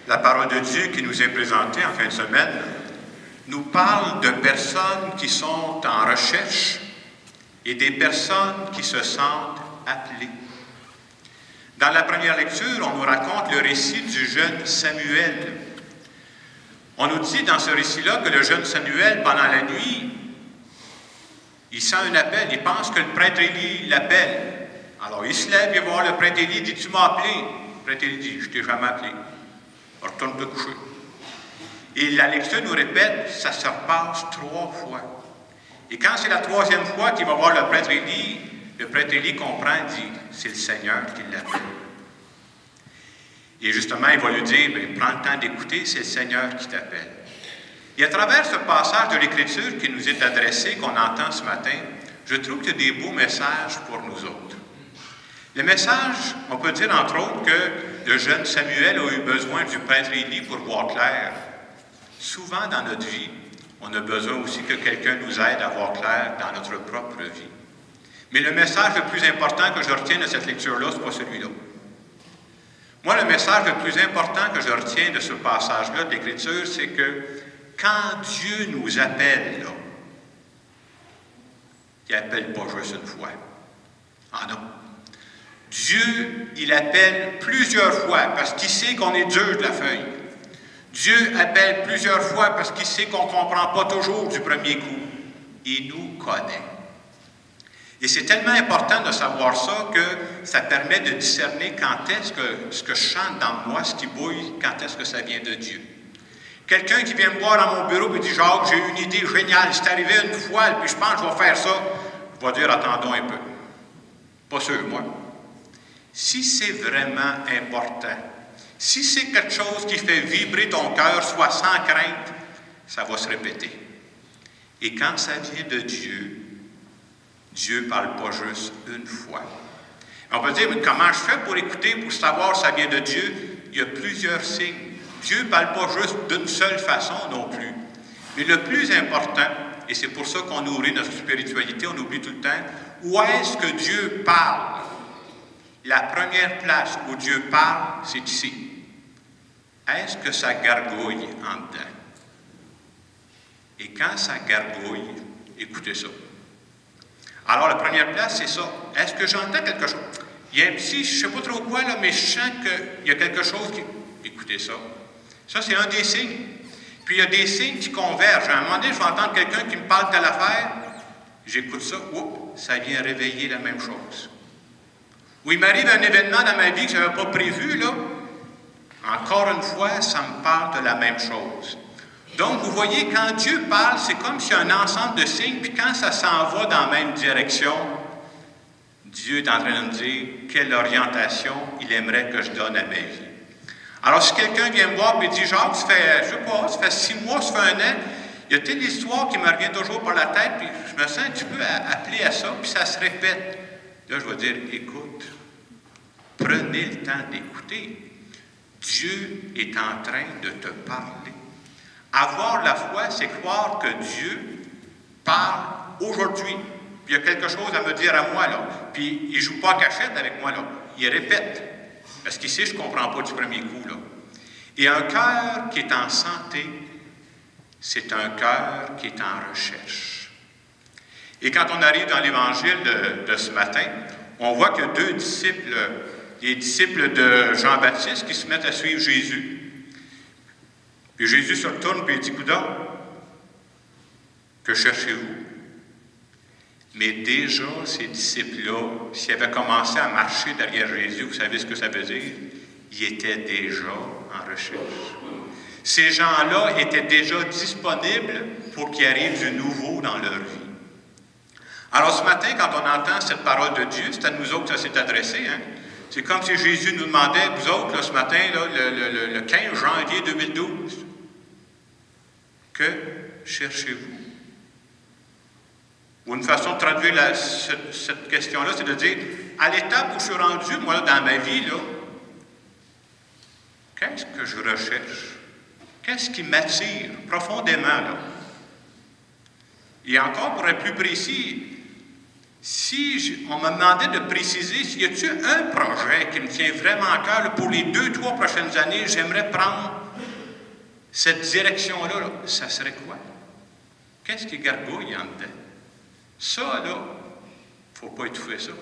La parole de Dieu qui nous est présentée en fin de semaine nous parle de personnes qui sont en recherche et des personnes qui se sentent appelées. Dans la première lecture, on nous raconte le récit du jeune Samuel. On nous dit dans ce récit-là que le jeune Samuel, pendant la nuit, il sent un appel, il pense que le prêtre Élie l'appelle. Alors il se lève, il va voir le prêtre Élie, il dit « Tu m'as appelé ?» Le prêtre Élie dit « Je ne t'ai jamais appelé. Retourne te coucher. » Et la lecture nous répète, ça se repasse 3 fois. Et quand c'est la 3e fois qu'il va voir le prêtre Élie comprend, il dit « C'est le Seigneur qui l'appelle. » Et justement, il va lui dire « Prends le temps d'écouter, c'est le Seigneur qui t'appelle. » Et à travers ce passage de l'Écriture qui nous est adressé, qu'on entend ce matin, je trouve qu'il y a des beaux messages pour nous autres. Le message, on peut dire entre autres que le jeune Samuel a eu besoin du prêtre Élie pour voir clair. Souvent dans notre vie, on a besoin aussi que quelqu'un nous aide à voir clair dans notre propre vie. Mais le message le plus important que je retiens de cette lecture-là, ce n'est pas celui-là. Moi, le message le plus important que je retiens de ce passage-là de l'Écriture, c'est que quand Dieu nous appelle, là, il n'appelle pas juste une fois. Ah non. Dieu, il appelle plusieurs fois parce qu'il sait qu'on est dur de la feuille. Dieu appelle plusieurs fois parce qu'il sait qu'on ne comprend pas toujours du premier coup. Il nous connaît. Et c'est tellement important de savoir ça que ça permet de discerner quand est-ce que ce que je chante dans moi, ce qui bouille, quand est-ce que ça vient de Dieu. Quelqu'un qui vient me voir dans mon bureau et dit « Jacques, j'ai une idée géniale, c'est arrivé une fois, puis je pense que je vais faire ça. » Je vais dire « Attendons un peu. » Pas sûr, moi. Si c'est vraiment important, si c'est quelque chose qui fait vibrer ton cœur, soit sans crainte, ça va se répéter. Et quand ça vient de Dieu, Dieu ne parle pas juste une fois. On peut dire, mais comment je fais pour écouter, pour savoir si ça vient de Dieu? Il y a plusieurs signes. Dieu ne parle pas juste d'une seule façon non plus. Mais le plus important, et c'est pour ça qu'on nourrit notre spiritualité, on oublie tout le temps, où est-ce que Dieu parle? La première place où Dieu parle, c'est ici. Est-ce que ça gargouille en dedans? Et quand ça gargouille, écoutez ça. Alors, la première place, c'est ça. Est-ce que j'entends quelque chose? Il y a un petit, je ne sais pas trop quoi, là, mais je sens qu'il y a quelque chose qui... Écoutez ça. Ça, c'est un des signes. Puis, il y a des signes qui convergent. À un moment donné, je vais entendre quelqu'un qui me parle de l'affaire. J'écoute ça. Oups, ça vient réveiller la même chose. Ou il m'arrive un événement dans ma vie que je n'avais pas prévu, là. Encore une fois, ça me parle de la même chose. Donc, vous voyez, quand Dieu parle, c'est comme s'il y a un ensemble de signes, puis quand ça s'en va dans la même direction, Dieu est en train de me dire quelle orientation il aimerait que je donne à ma vie. Alors, si quelqu'un vient me voir et dit « Jacques, ça fait, je sais pas, ça fait 6 mois, ça fait 1 an, il y a telle histoire qui me revient toujours par la tête, puis je me sens un petit peu appelé à ça, puis ça se répète. » Là, je vais dire « Écoute, prenez le temps d'écouter. Dieu est en train de te parler. » Avoir la foi, c'est croire que Dieu parle aujourd'hui. Puis il y a quelque chose à me dire à moi, là. Puis il ne joue pas à cachette avec moi, là. Il répète. Parce qu'ici, je ne comprends pas du premier coup, là. Et un cœur qui est en santé, c'est un cœur qui est en recherche. Et quand on arrive dans l'Évangile de ce matin, on voit que 2 disciples, les disciples de Jean-Baptiste, qui se mettent à suivre Jésus. Puis Jésus se retourne et il dit « Coudonc, que cherchez-vous? » Mais déjà, ces disciples-là, s'ils avaient commencé à marcher derrière Jésus, vous savez ce que ça veut dire? Ils étaient déjà en recherche. Ces gens-là étaient déjà disponibles pour qu'il arrive du nouveau dans leur vie. Alors ce matin, quand on entend cette parole de Dieu, c'est à nous autres que ça s'est adressé, hein? C'est comme si Jésus nous demandait, vous autres, là, ce matin, là, le 15 janvier 2012, que cherchez-vous? Ou une façon de traduire cette question-là, c'est de dire, à l'étape où je suis rendu, moi, là, dans ma vie, là, qu'est-ce que je recherche? Qu'est-ce qui m'attire profondément, là? Et encore, pour être plus précis, Si on me demandait de préciser s'il y a-t-il un projet qui me tient vraiment à cœur, là, pour les 2-3 prochaines années, j'aimerais prendre cette direction-là, là, ça serait quoi? Qu'est-ce qui gargouille en dedans? Ça, là, il ne faut pas étouffer ça.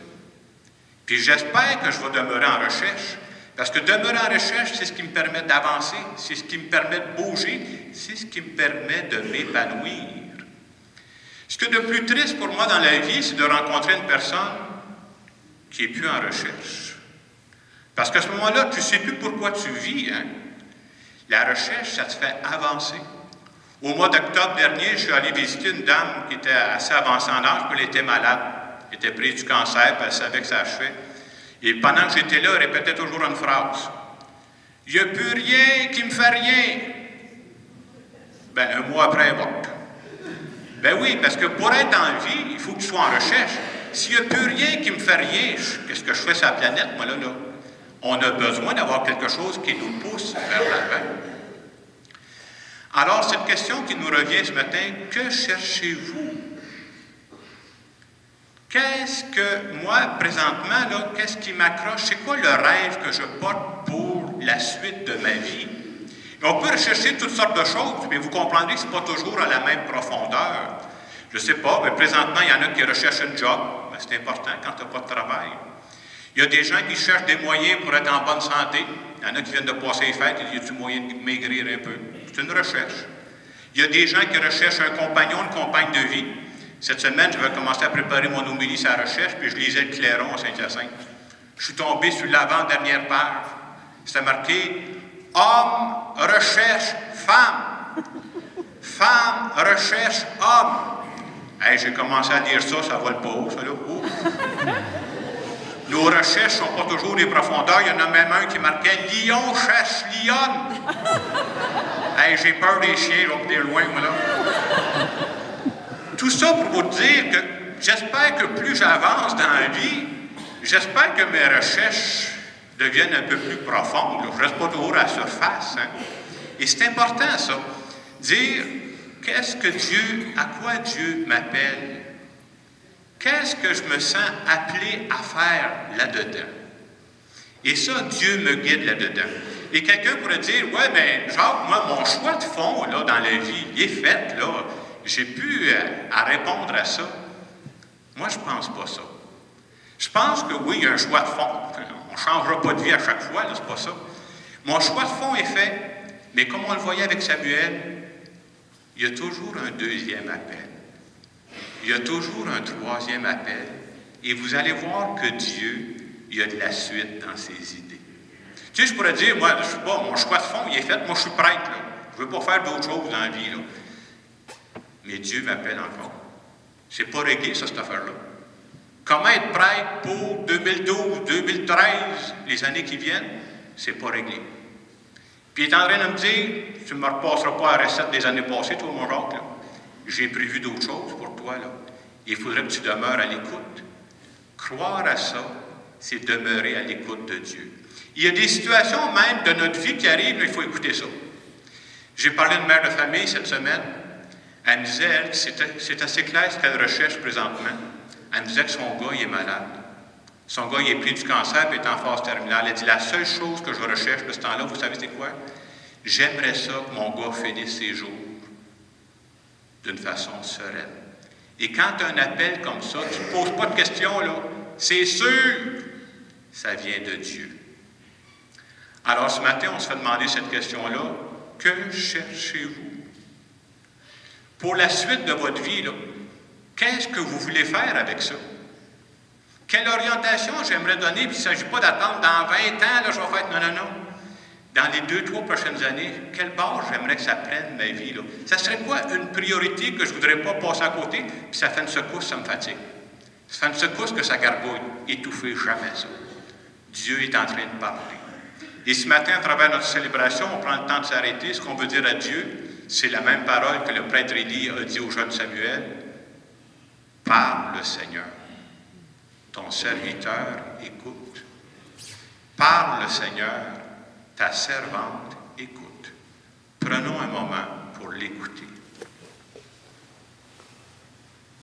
Puis j'espère que je vais demeurer en recherche, parce que demeurer en recherche, c'est ce qui me permet d'avancer, c'est ce qui me permet de bouger, c'est ce qui me permet de m'épanouir. Ce que de plus triste pour moi dans la vie, c'est de rencontrer une personne qui n'est plus en recherche. Parce qu'à ce moment-là, tu ne sais plus pourquoi tu vis. Hein? La recherche, ça te fait avancer. Au mois d'octobre dernier, je suis allé visiter une dame qui était assez avancée en âge, puis elle était malade. Elle était prise du cancer, puis elle savait que ça achevait. Et pendant que j'étais là, elle répétait toujours une phrase. « Il n'y a plus rien qui me fait rien. » Ben, un mois après, elle est morte. Ben oui, parce que pour être en vie, il faut que tu sois en recherche. S'il n'y a plus rien qui me fait rien, qu'est-ce que je fais sur la planète, moi, là? On a besoin d'avoir quelque chose qui nous pousse vers l'avant. Alors, cette question qui nous revient ce matin, que cherchez-vous? Qu'est-ce que, moi, présentement, là, qu'est-ce qui m'accroche? C'est quoi le rêve que je porte pour la suite de ma vie? Et on peut rechercher toutes sortes de choses, mais vous comprendrez que ce n'est pas toujours à la même profondeur. Je ne sais pas, mais présentement, il y en a qui recherchent un job. Ben, c'est important quand tu n'as pas de travail. Il y a des gens qui cherchent des moyens pour être en bonne santé. Il y en a qui viennent de passer les fêtes et il y a du moyen de maigrir un peu. C'est une recherche. Il y a des gens qui recherchent un compagnon, une compagne de vie. Cette semaine, je vais commencer à préparer mon homélie sur la recherche, puis je lisais le Clairon à Saint-Hyacinthe. Je suis tombé sur l'avant-dernière page. C'était marqué « Homme recherche femme. Femme recherche homme. » Hey, j'ai commencé à lire ça, ça vole pas haut, ça là. Ouf. Nos recherches ne sont pas toujours des profondeurs. Il y en a même un qui marquait « Lion chasse lionne. » Hey, j'ai peur des chiens, je vais venir loin, moi, là. Tout ça pour vous dire que j'espère que plus j'avance dans la vie, j'espère que mes recherches deviennent un peu plus profondes. Je ne reste pas toujours à la surface. Hein? Et c'est important, ça. Dire, qu'est-ce que Dieu, à quoi Dieu m'appelle? Qu'est-ce que je me sens appelé à faire là-dedans? Et ça, Dieu me guide là-dedans. Et quelqu'un pourrait dire, ouais, mais Jacques, moi, mon choix de fond, là, dans la vie, il est fait, là. J'ai pu à répondre à ça. Moi, je ne pense pas ça. Je pense que oui, il y a un choix de fond. On ne changera pas de vie à chaque fois, là, c'est pas ça. Mon choix de fond est fait, mais comme on le voyait avec Samuel, il y a toujours un deuxième appel. Il y a toujours un troisième appel. Et vous allez voir que Dieu, il y a de la suite dans ses idées. Tu sais, je pourrais dire, moi, je ne sais pas, mon choix de fond, il est fait, moi, je suis prêtre, là. Je ne veux pas faire d'autres choses dans la vie, là. Mais Dieu m'appelle encore. C'est pas réglé, ça, cette affaire-là. Comment être prêtre pour 2012, 2013, les années qui viennent, c'est pas réglé. Puis il est en train de me dire, tu ne me repasseras pas à la recette des années passées, toi, mon Jacques, là. J'ai prévu d'autres choses pour toi, là. Il faudrait que tu demeures à l'écoute. Croire à ça, c'est demeurer à l'écoute de Dieu. Il y a des situations même de notre vie qui arrivent, il faut écouter ça. J'ai parlé de mère de famille cette semaine. Elle me disait, elle, c'est assez clair ce qu'elle recherche présentement. Elle me disait que son gars, il est malade. Son gars, il est pris du cancer et est en phase terminale. Elle dit, la seule chose que je recherche de ce temps-là, vous savez c'est quoi? J'aimerais ça que mon gars finisse ses jours d'une façon sereine. Et quand tu as un appel comme ça, tu ne poses pas de questions, là. C'est sûr, ça vient de Dieu. Alors, ce matin, on se fait demander cette question-là. Que cherchez-vous? Pour la suite de votre vie, là, qu'est-ce que vous voulez faire avec ça? Quelle orientation j'aimerais donner? Puis il ne s'agit pas d'attendre dans 20 ans, là, je vais faire... Non. Dans les 2-3 prochaines années, quelle base j'aimerais que ça prenne ma vie, là? Ça serait quoi une priorité que je ne voudrais pas passer à côté? Puis ça fait une secousse, ça me fatigue. Ça fait une secousse que ça gargouille. Étouffer jamais ça. Dieu est en train de parler. Et ce matin, à travers notre célébration, on prend le temps de s'arrêter. Ce qu'on veut dire à Dieu, c'est la même parole que le prêtre Élie a dit au jeune Samuel. Parle, Seigneur. Ton serviteur écoute. Parle, Seigneur. Ta servante écoute. Prenons un moment pour l'écouter.